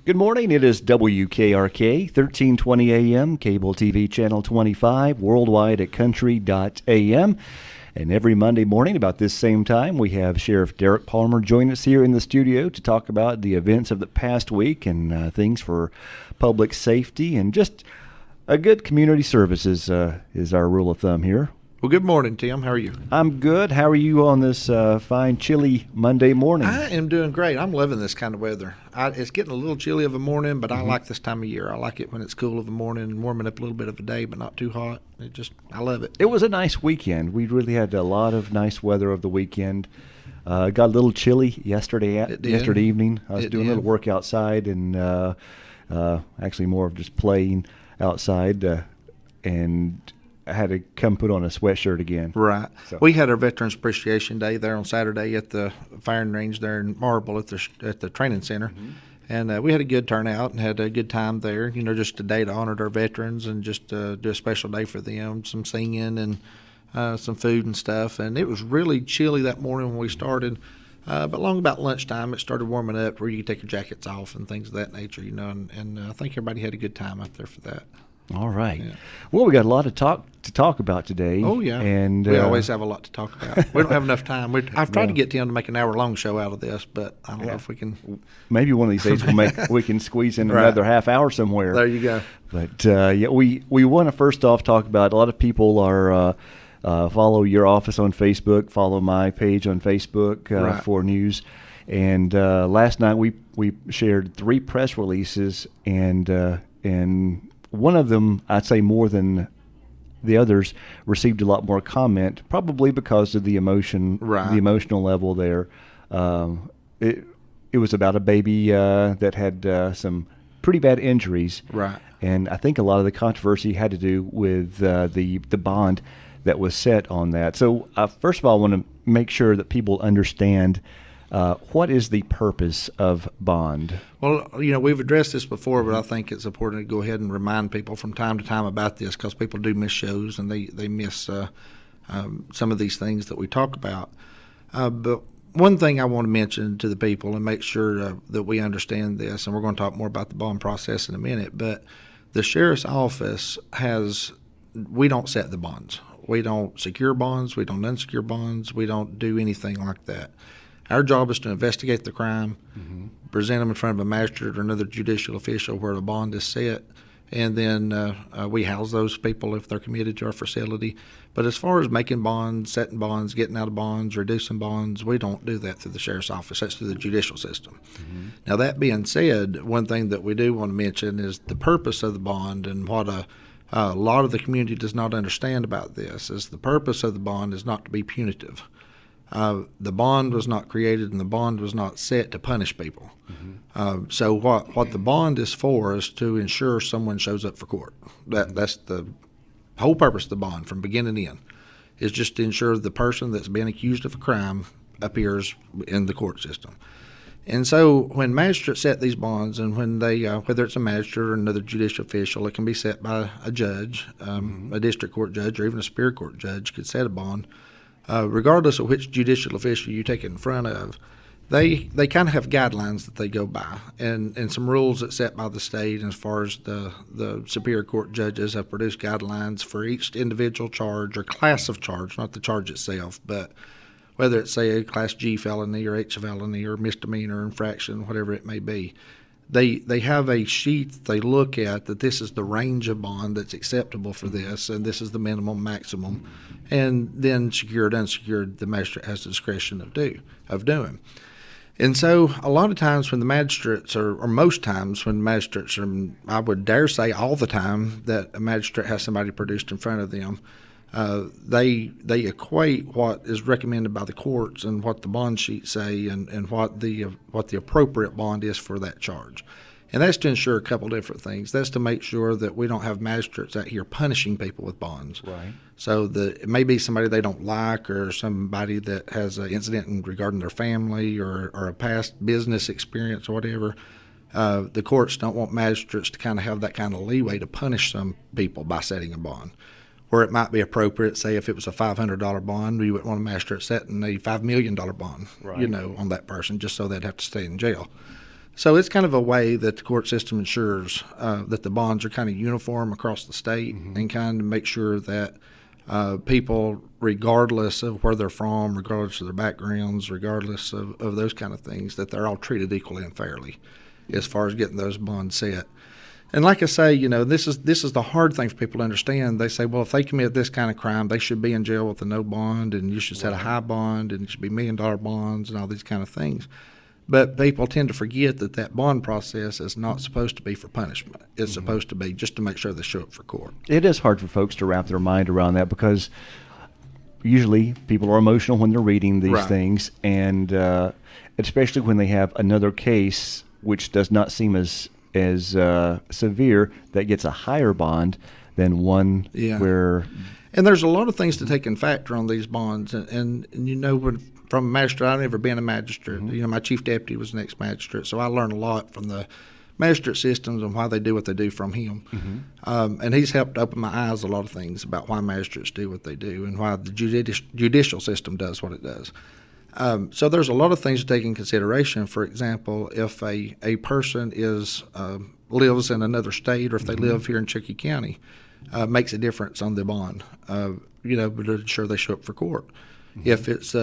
Good morning. It is WKRK, 1320 AM, cable TV channel 25, worldwide at country.am. And every Monday morning about this same time, we have Sheriff Derek Palmer join us here in the studio to talk about the events of the past week and things for public safety and just a good community service is our rule of thumb here. Well, good morning, Tim. How are you? I'm good. How are you on this fine, chilly Monday morning? I am doing great. I'm loving this kind of weather. It's getting a little chilly of a morning, but I like this time of year. I like it when it's cool of a morning and warming up a little bit of a day, but not too hot. I love it. It was a nice weekend. We really had a lot of nice weather over the weekend. Got a little chilly yesterday evening. I was doing a little work outside and actually more of just playing outside and I had to come put on a sweatshirt again. Right. So. We had our Veterans Appreciation Day there on Saturday at the firing range there in Marble at the training center. Mm-hmm. And we had a good turnout and had a good time there, just a day to honor our veterans and just do a special day for them, some singing and some food and stuff. And it was really chilly that morning when we started. But long about lunchtime, it started warming up where you could take your jackets off and things of that nature, and I think everybody had a good time out there for that. All right. Yeah. Well, we got a lot to talk about today. Oh, yeah. And we always have a lot to talk about. We don't have enough time. I've tried to get Tim to make an hour-long show out of this, but I don't know if we can. Maybe one of these days we can squeeze in another half hour somewhere. There you go. But, we want to first off talk about a lot of people are follow your office on Facebook, follow my page on Facebook for news. And last night we shared 3 press releases and one of them, I'd say more than the others, received a lot more comment, probably because of the emotion, the emotional level there. It was about a baby that had some pretty bad injuries. Right. And I think a lot of the controversy had to do with the bond that was set on that. So first of all, I want to make sure that people understand what is the purpose of bond? Well, we've addressed this before, but I think it's important to go ahead and remind people from time to time about this because people do miss shows and they miss some of these things that we talk about. But one thing I want to mention to the people and make sure that we understand this, and we're going to talk more about the bond process in a minute, but the sheriff's office we don't set the bonds. We don't secure bonds. We don't unsecure bonds. We don't do anything like that. Our job is to investigate the crime, present them in front of a magistrate or another judicial official where the bond is set, and then we house those people if they're committed to our facility. But as far as making bonds, setting bonds, getting out of bonds, reducing bonds, we don't do that through the sheriff's office. That's through the judicial system. Mm-hmm. Now, that being said, one thing that we do want to mention is the purpose of the bond and what a lot of the community does not understand about this is the purpose of the bond is not to be punitive. The bond was not created and the bond was not set to punish people. Mm-hmm. So what the bond is for is to ensure someone shows up for court. That's the whole purpose of the bond from beginning to end, is just to ensure the person that's been accused of a crime appears in the court system. And so when magistrates set these bonds and when they, whether it's a magistrate or another judicial official, it can be set by a judge, a district court judge or even a superior court judge could set a bond. Regardless of which judicial official you take it in front of, they kind of have guidelines that they go by and some rules that's set by the state. And as far as the superior court judges have produced guidelines for each individual charge or class of charge, not the charge itself, but whether it's, say, a Class G felony or H felony or misdemeanor infraction, whatever it may be. They have a sheet they look at that this is the range of bond that's acceptable for this, and this is the minimum, maximum, and then secured, unsecured, the magistrate has the discretion of doing. And so a lot of times when the magistrates, or most times when magistrates, I would dare say all the time that a magistrate has somebody produced in front of them, they equate what is recommended by the courts and what the bond sheets say and what the appropriate bond is for that charge. And that's to ensure a couple different things. That's to make sure that we don't have magistrates out here punishing people with bonds. Right. So it may be somebody they don't like or somebody that has an incident regarding their family or a past business experience or whatever. The courts don't want magistrates to kind of have that kind of leeway to punish some people by setting a bond. Where it might be appropriate, say if it was a $500 bond, you wouldn't want a magistrate setting a $5 million bond, right, on that person just so they'd have to stay in jail. So it's kind of a way that the court system ensures that the bonds are kind of uniform across the state, and kind of make sure that people, regardless of where they're from, regardless of their backgrounds, regardless of those kind of things, that they're all treated equally and fairly as far as getting those bonds set. And like I say, this is the hard thing for people to understand. They say, well, if they commit this kind of crime, they should be in jail with a no bond, and you should set a high bond, and it should be $1 million bonds and all these kind of things. But people tend to forget that bond process is not supposed to be for punishment. It's supposed to be just to make sure they show up for court. It is hard for folks to wrap their mind around that, because usually people are emotional when they're reading these things, and especially when they have another case which does not seem as severe, that gets a higher bond than one where... And there's a lot of things to take in factor on these bonds, and from a magistrate, I've never been a magistrate. My chief deputy was an ex-magistrate, so I learned a lot from the magistrate systems and why they do what they do from him. And he's helped open my eyes a lot of things about why magistrates do what they do and why the judicial system does what it does. So there's a lot of things to take in consideration. For example, if a person lives in another state, or if they live here in Cherokee County, makes a difference on the bond, but to ensure they show up for court. If it's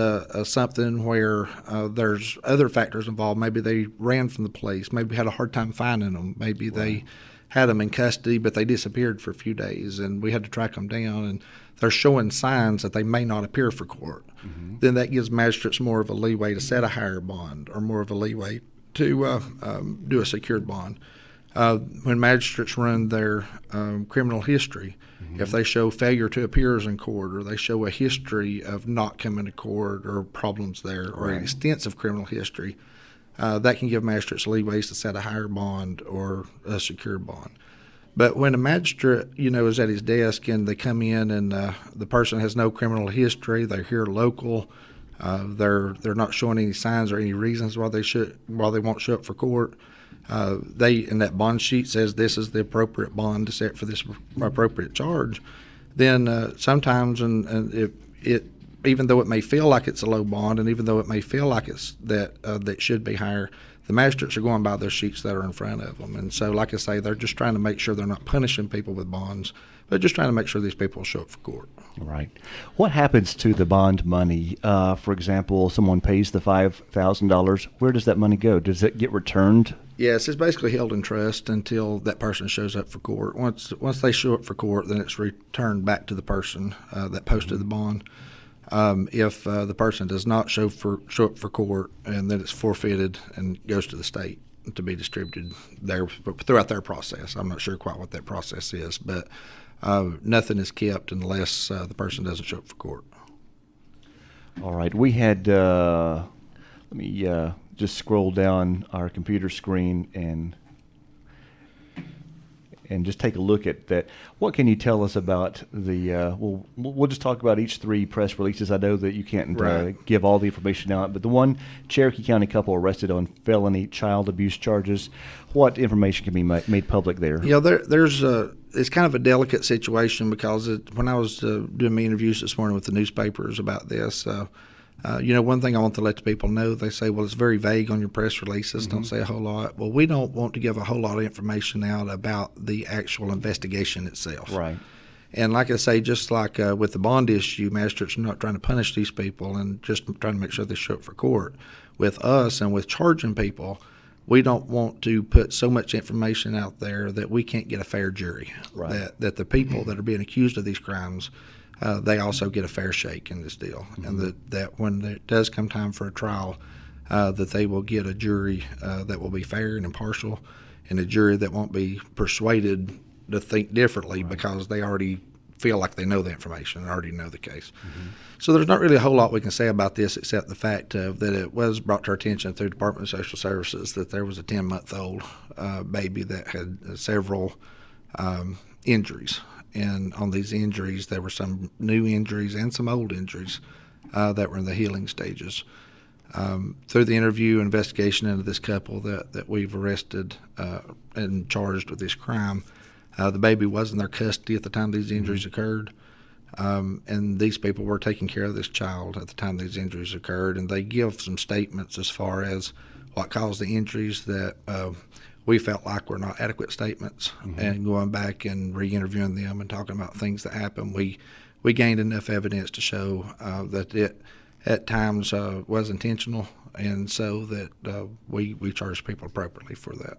something where there's other factors involved, maybe they ran from the police, maybe had a hard time finding them, maybe they had them in custody but they disappeared for a few days and we had to track them down, and they're showing signs that they may not appear for court, then that gives magistrates more of a leeway to set a higher bond, or more of a leeway to do a secured bond. When magistrates run their criminal history, if they show failure to appear in court, or they show a history of not coming to court, or problems there, or an extensive criminal history, that can give magistrates leeways to set a higher bond or a secured bond. But when a magistrate, is at his desk and they come in and the person has no criminal history, they're here local, they're not showing any signs or any reasons why they won't show up for court. In that bond sheet says this is the appropriate bond to set for this appropriate charge. Then sometimes, and it even though it may feel like it's a low bond, and even though it may feel like it's that should be higher, the magistrates are going by those sheets that are in front of them. And so, like I say, they're just trying to make sure they're not punishing people with bonds, but just trying to make sure these people show up for court. Right. What happens to the bond money? For example, someone pays the $5,000. Where does that money go? Does it get returned? Yes, it's basically held in trust until that person shows up for court. Once they show up for court, then it's returned back to the person that posted the bond. If the person does not show up for court, and then it's forfeited and goes to the state to be distributed there throughout their process. I'm not sure quite what that process is, but nothing is kept unless the person doesn't show up for court. All right. We had, let me just scroll down our computer screen and just take a look at that. What can you tell us about the, we'll just talk about each three press releases. I know that you can't give all the information out, but the one Cherokee County couple arrested on felony child abuse charges, what information can be made public there? There's it's kind of a delicate situation, because when I was doing my interviews this morning with the newspapers about this, one thing I want to let the people know, they say, well, it's very vague on your press releases, don't say a whole lot. Well, we don't want to give a whole lot of information out about the actual investigation itself. Right. And like I say, just like with the bond issue, magistrates are not trying to punish these people and just trying to make sure they show up for court. With us and with charging people, we don't want to put so much information out there that we can't get a fair jury. Right. That the people that are being accused of these crimes, they also get a fair shake in this deal, and that when it does come time for a trial, that they will get a jury that will be fair and impartial, and a jury that won't be persuaded to think differently because they already feel like they know the information and already know the case. So there's not really a whole lot we can say about this, except the fact that it was brought to our attention through Department of Social Services that there was a 10-month-old baby that had several injuries. And on these injuries, there were some new injuries and some old injuries that were in the healing stages. Through the interview and investigation into this couple that we've arrested and charged with this crime, the baby was in their custody at the time these injuries occurred. And these people were taking care of this child at the time these injuries occurred. And they give some statements as far as what caused the injuries that we felt like were not adequate statements, and going back and re-interviewing them and talking about things that happened, we gained enough evidence to show that it at times was intentional, and so that we charged people appropriately for that.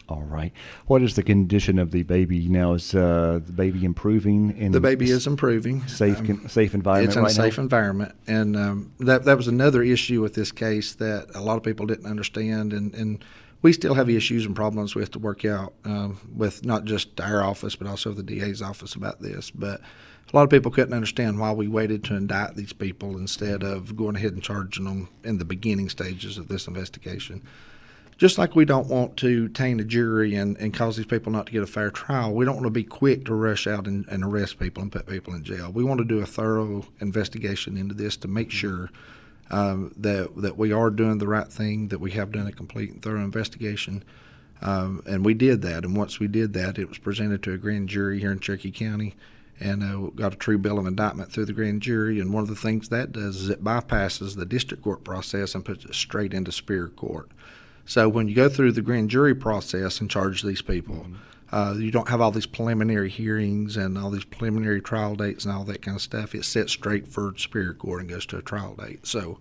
All right. What is the condition of the baby now? Is the baby improving? The baby is improving. Safe environment. It's in right a safe now? environment, and that was another issue with this case that a lot of people didn't understand, and we still have issues and problems we have to work out with not just our office but also the DA's office about this. But a lot of people couldn't understand why we waited to indict these people instead of going ahead and charging them in the beginning stages of this investigation. Just like we don't want to taint a jury and cause these people not to get a fair trial, we don't want to be quick to rush out and arrest people and put people in jail. We want to do a thorough investigation into this to make sure that we are doing the right thing, that we have done a complete and thorough investigation. And we did that. And once we did that, it was presented to a grand jury here in Cherokee County, and got a true bill of indictment through the grand jury. And one of the things that does is it bypasses the district court process and puts it straight into superior court. So when you go through the grand jury process and charge these people, you don't have all these preliminary hearings and all these preliminary trial dates and all that kind of stuff. It's set straight for superior court and goes to a trial date. So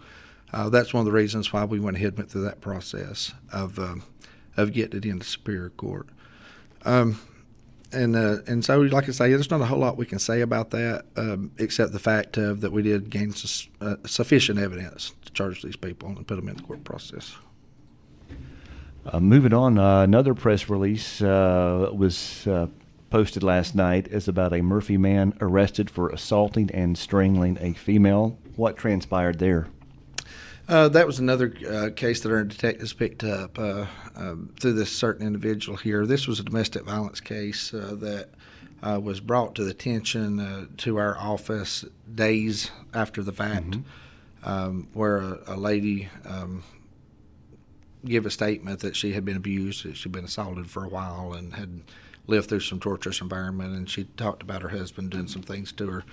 that's one of the reasons why we went ahead and went through that process of getting it into superior court. And so, like I say, there's not a whole lot we can say about that, except the fact that we did gain sufficient evidence to charge these people and put them in the court process. Moving on, another press release was posted last night. Is about a Murphy man arrested for assaulting and strangling a female. What transpired there? That was another case that our detectives picked up through this certain individual here. This was a domestic violence case that was brought to the attention to our office days after the fact, where a lady gave a statement that she had been abused, that she'd been assaulted for a while and had lived through some torturous environment, and she talked about her husband doing some things to her.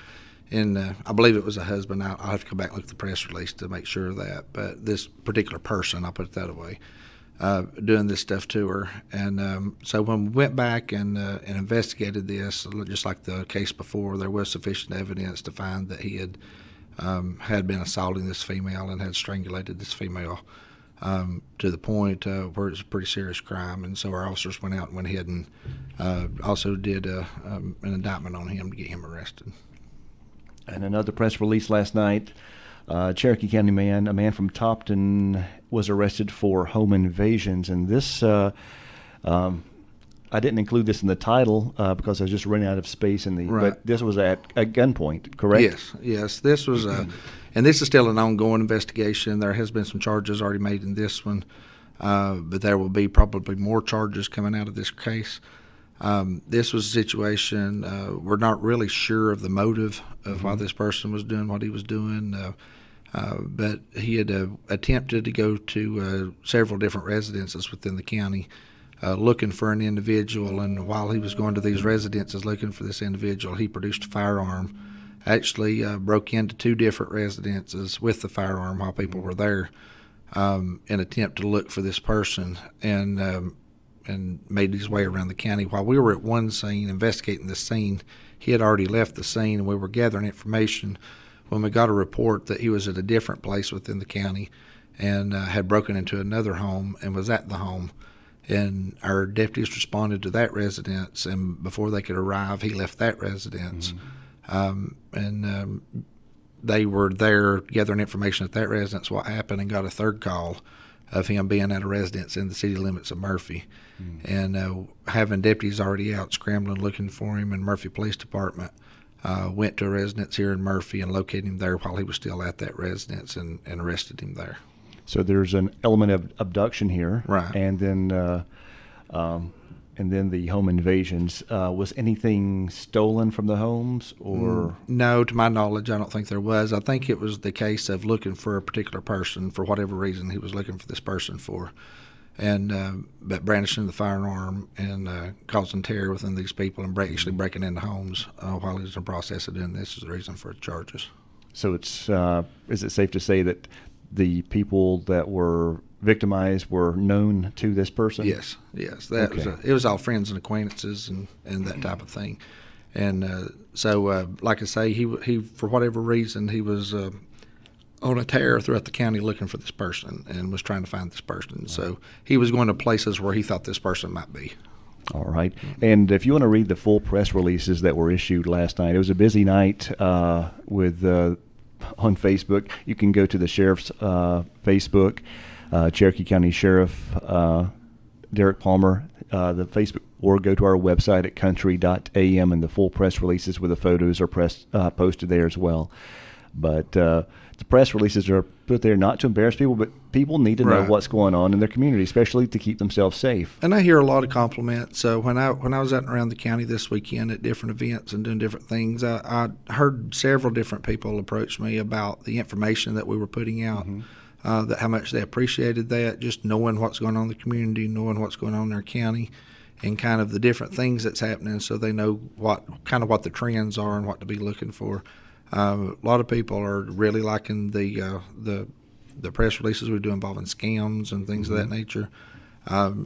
And I believe it was a husband. I'll have to go back and look at the press release to make sure of that. But this particular person, I'll put it that way, doing this stuff to her. And so when we went back and investigated this, just like the case before, there was sufficient evidence to find that he had been assaulting this female and had strangulated this female to the point where it's a pretty serious crime. And so our officers went out and went ahead and also did an indictment on him to get him arrested. And another press release last night, Cherokee County man, a man from Topton, was arrested for home invasions. And this, I didn't include this in the title because I was just running out of space in the. Right. But this was at gunpoint, correct? Yes. This was, and this is still an ongoing investigation. There has been some charges already made in this one, but there will be probably more charges coming out of this case. This was a situation, we're not really sure of the motive of why this person was doing what he was doing, but he had attempted to go to several different residences within the county looking for an individual, and while he was going to these residences looking for this individual, he produced a firearm, actually broke into 2 different residences with the firearm while people were there in an attempt to look for this person, and made his way around the county. While we were at one scene investigating this scene, he had already left the scene, and we were gathering information when we got a report that he was at a different place within the county and had broken into another home and was at the home. And our deputies responded to that residence, and before they could arrive, he left that residence. They were there gathering information at that residence, what happened, and got a third call of him being at a residence in the city limits of Murphy. And having deputies already out scrambling looking for him, and Murphy Police Department went to a residence here in Murphy and located him there while he was still at that residence and arrested him there. So there's an element of abduction here, right? And then the home invasions. Was anything stolen from the homes, or no? To my knowledge, I don't think there was. I think it was the case of looking for a particular person for whatever reason he was looking for this person for, and but brandishing the firearm and causing terror within these people and actually breaking into homes while he was in the process of doing this is the reason for the charges. So it's is it safe to say that the people that were victimized were known to this person? Yes. That Okay. it was all friends and acquaintances and that type of thing. And so, like I say, he for whatever reason, he was on a tear throughout the county looking for this person and was trying to find this person. Right. So he was going to places where he thought this person might be. All right. And if you want to read the full press releases that were issued last night, it was a busy night with on Facebook. You can go to the sheriff's Facebook, Cherokee County Sheriff Derek Palmer, the Facebook, or go to our website at country.am, and the full press releases with the photos are posted there as well. But the press releases are put there not to embarrass people, but people need to know Right. what's going on in their community, especially to keep themselves safe. And I hear a lot of compliments. So when I was out and around the county this weekend at different events and doing different things, I heard several different people approach me about the information that we were putting out. Mm-hmm. That how much they appreciated that, just knowing what's going on in the community, knowing what's going on in their county, and kind of the different things that's happening, so they know what the trends are and what to be looking for. A lot of people are really liking the press releases we do involving scams and things of that nature.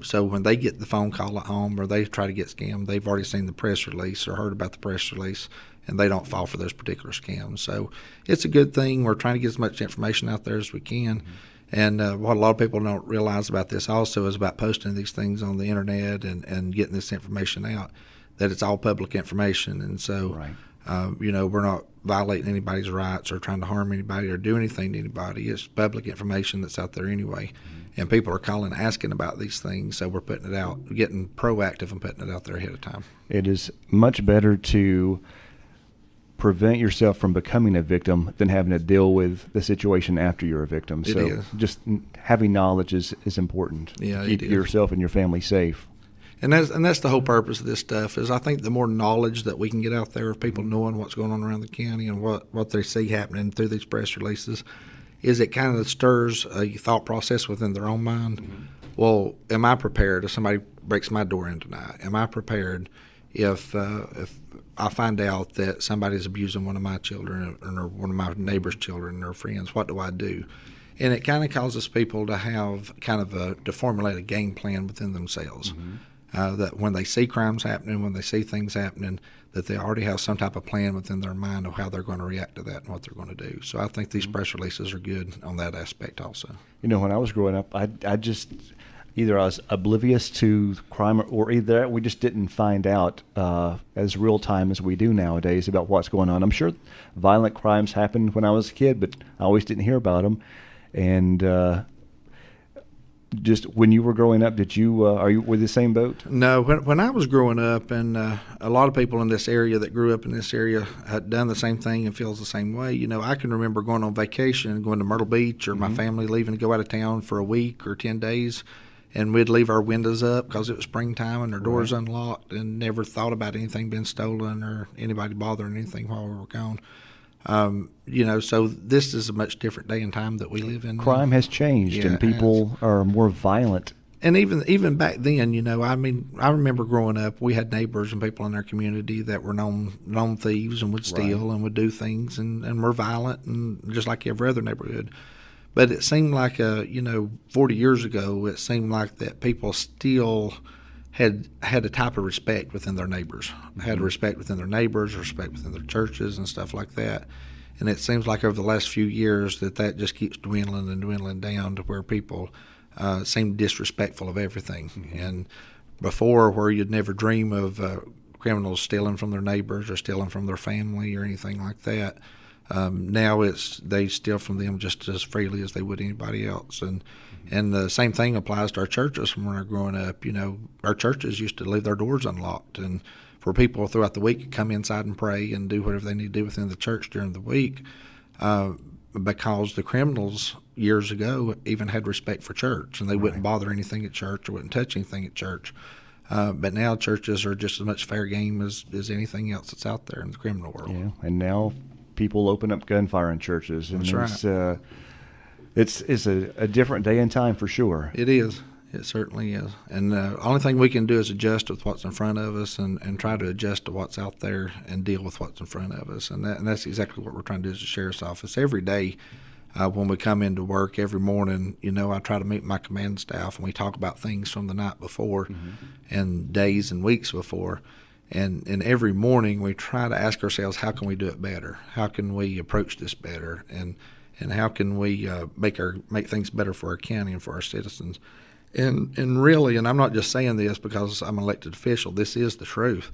So when they get the phone call at home or they try to get scammed, they've already seen the press release or heard about the press release, and they don't fall for those particular scams. So it's a good thing. We're trying to get as much information out there as we can. And what a lot of people don't realize about this also is about posting these things on the internet and getting this information out, that it's all public information. And so, Right. We're not violating anybody's rights or trying to harm anybody or do anything to anybody. It's public information that's out there anyway. Mm-hmm. And people are calling asking about these things, so we're putting it out, getting proactive and putting it out there ahead of time. It is much better to prevent yourself from becoming a victim than having to deal with the situation after you're a victim. It so is. Just having knowledge is important. Yeah, Keep it is. yourself and your family safe. And that's the whole purpose of this stuff, is I think the more knowledge that we can get out there of people knowing what's going on around the county and what they see happening through these press releases, is it kind of stirs a thought process within their own mind. Mm-hmm. Well, am I prepared if somebody breaks my door in tonight? Am I prepared if I find out that somebody's abusing one of my children or one of my neighbor's children or friends? What do I do? And it kind of causes people to have to formulate a game plan within themselves. Mm-hmm. That when they see crimes happening, when they see things happening, that they already have some type of plan within their mind of how they're going to react to that and what they're going to do. So I think these press releases are good on that aspect also. When I was growing up, I just either I was oblivious to crime or either we just didn't find out as real time as we do nowadays about what's going on. I'm sure violent crimes happened when I was a kid, but I always didn't hear about them. And just when you were growing up, did you are you with the same boat? No, when I was growing up, and a lot of people in this area that grew up in this area had done the same thing and feels the same way. I can remember going on vacation, going to Myrtle Beach, or my family leaving to go out of town for a week or 10 days, and we'd leave our windows up because it was springtime and our doors unlocked, and never thought about anything being stolen or anybody bothering anything while we were gone. So this is a much different day and time that we live in. Crime has changed, and people are more violent. And even back then, I remember growing up, we had neighbors and people in our community that were known thieves and would steal and would do things and were violent, and just like every other neighborhood. But it seemed like 40 years ago, it seemed like that people still had a type of respect within their neighbors, had respect within their neighbors, respect within their churches and stuff like that. And it seems like over the last few years that just keeps dwindling and dwindling down to where people seem disrespectful of everything. Mm-hmm. And before, where you'd never dream of criminals stealing from their neighbors or stealing from their family or anything like that, now they steal from them just as freely as they would anybody else. And the same thing applies to our churches. From when we were growing up, our churches used to leave their doors unlocked, and for people throughout the week to come inside and pray and do whatever they need to do within the church during the week, because the criminals years ago even had respect for church, and they wouldn't bother anything at church or wouldn't touch anything at church. But now churches are just as much fair game as anything else that's out there in the criminal world. Yeah, and now people open up gunfire in churches, and that's right. It's a different day and time for sure. It is. It certainly is. And the only thing we can do is adjust with what's in front of us and try to adjust to what's out there and deal with what's in front of us. And that's exactly what we're trying to do as a sheriff's office. Every day when we come into work every morning, I try to meet my command staff and we talk about things from the night before and days and weeks before. And every morning we try to ask ourselves, how can we do it better? How can we approach this better? And how can we make things better for our county and for our citizens? And really, and I'm not just saying this because I'm an elected official, this is the truth.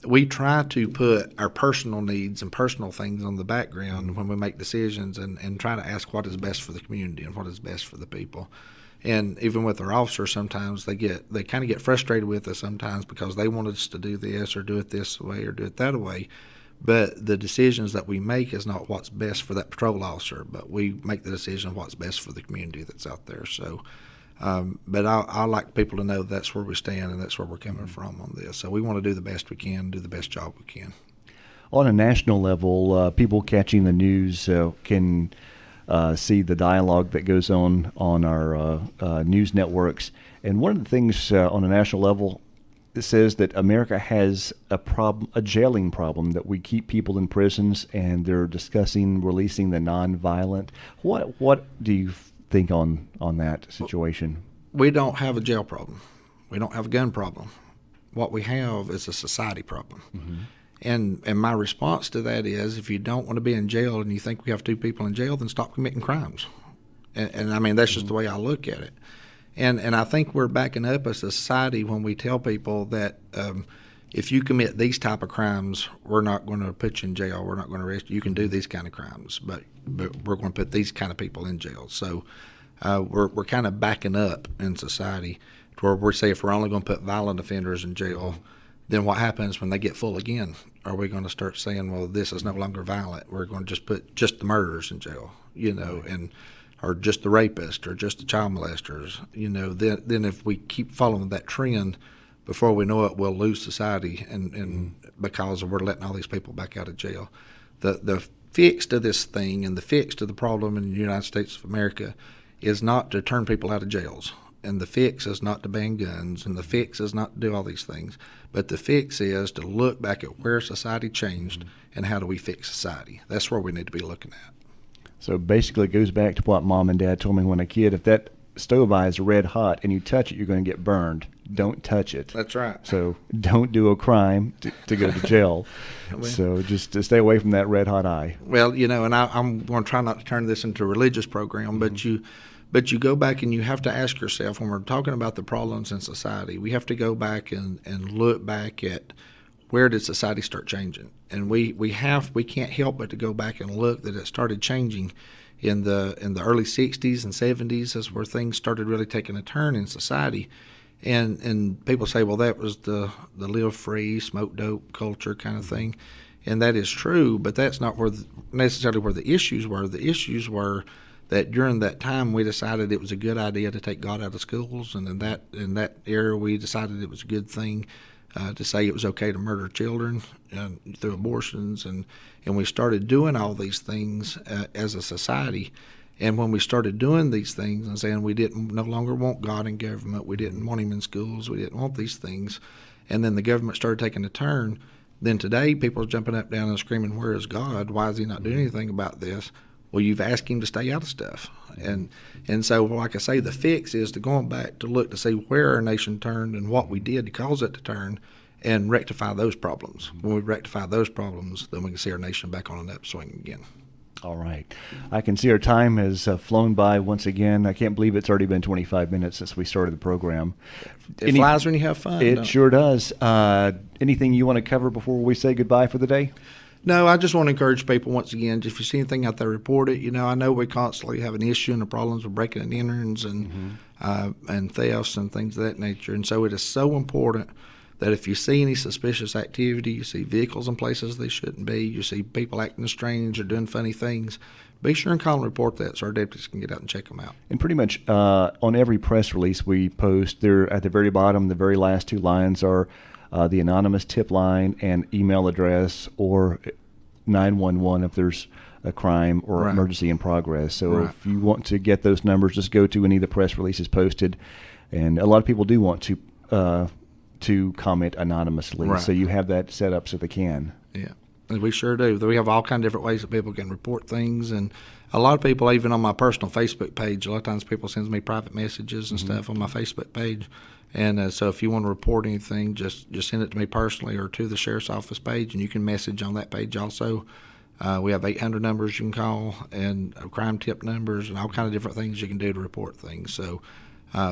We try to put our personal needs and personal things on the background when we make decisions and try to ask what is best for the community and what is best for the people. And even with our officers, sometimes they kind of get frustrated with us sometimes because they want us to do this or do it this way or do it that way. But the decisions that we make is not what's best for that patrol officer, but we make the decision of what's best for the community that's out there. So, but I like people to know that's where we stand and that's where we're coming from on this. So we want to do the best we can, do the best job we can. On a national level, people catching the news can see the dialogue that goes on our news networks. And one of the things on a national level, it says that America has a jailing problem, that we keep people in prisons and they're discussing releasing the nonviolent. What do you think on that situation? We don't have a jail problem. We don't have a gun problem. What we have is a society problem. Mm-hmm. And my response to that is, if you don't want to be in jail and you think we have two people in jail, then stop committing crimes. And I mean, that's just the way I look at it. And I think we're backing up as a society when we tell people that if you commit these type of crimes, we're not going to put you in jail. We're not going to arrest you. You can do these kind of crimes, but we're going to put these kind of people in jail. So we're kind of backing up in society to where we say if we're only going to put violent offenders in jail, then what happens when they get full again? Are we going to start saying, well, this is no longer violent? We're going to just put just the murderers in jail, and or just the rapist or just the child molesters, then if we keep following that trend, before we know it, we'll lose society and because we're letting all these people back out of jail. The fix to this thing and the fix to the problem in the United States of America is not to turn people out of jails. And the fix is not to ban guns, and the fix is not to do all these things. But the fix is to look back at where society changed and how do we fix society. That's where we need to be looking at. So basically it goes back to what Mom and Dad told me when a kid, if that stove eye is red hot and you touch it, you're going to get burned. Don't touch it. That's right. So don't do a crime to go to jail. So just to stay away from that red hot eye. Well, and I'm going to try not to turn this into a religious program, but you go back and you have to ask yourself, when we're talking about the problems in society, we have to go back and look back at where did society start changing? And we can't help but to go back and look that it started changing in the early 60s and 70s. Is where things started really taking a turn in society. And people say, well, that was the live free, smoke dope culture kind of thing. And that is true, but that's not necessarily where the issues were. The issues were that during that time we decided it was a good idea to take God out of schools, and in that era we decided it was a good thing to say it was okay to murder children through abortions, and we started doing all these things as a society. And when we started doing these things and saying we no longer want God in government, we didn't want him in schools, we didn't want these things, and then the government started taking a turn, then today people are jumping up, down, and screaming, where is God? Why is he not doing anything about this? Well, you've asked him to stay out of stuff. And so, like I say, the fix is to going back to look to see where our nation turned and what we did to cause it to turn and rectify those problems. When we rectify those problems, then we can see our nation back on an upswing again. All right. I can see our time has flown by once again. I can't believe it's already been 25 minutes since we started the program. It flies when you have fun. It sure does. Anything you want to cover before we say goodbye for the day? No, I just want to encourage people once again, if you see anything out there, report it. I know we constantly have an issue and the problems with breaking and enterings and thefts and things of that nature. And so it is so important that if you see any suspicious activity, you see vehicles in places they shouldn't be, you see people acting strange or doing funny things, be sure and call and report that so our deputies can get out and check them out. And pretty much on every press release we post, there at the very bottom, the very last two lines are the anonymous tip line and email address, or 911 if there's a crime or emergency in progress. So if you want to get those numbers, just go to any of the press releases posted. And a lot of people do want to comment anonymously, so you have that set up so they can. Yeah. We sure do. We have all kind of different ways that people can report things, and a lot of people, even on my personal Facebook page, a lot of times people send me private messages and stuff on my Facebook page. And so if you want to report anything, just send it to me personally or to the sheriff's office page, and you can message on that page also. We have 800 numbers you can call, and crime tip numbers, and all kind of different things you can do to report things. So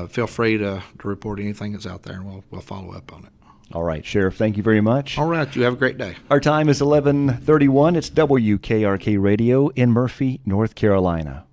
feel free to report anything that's out there, and we'll follow up on it. All right, Sheriff, thank you very much. All right, you have a great day. Our time is 11:31. It's WKRK Radio in Murphy, North Carolina.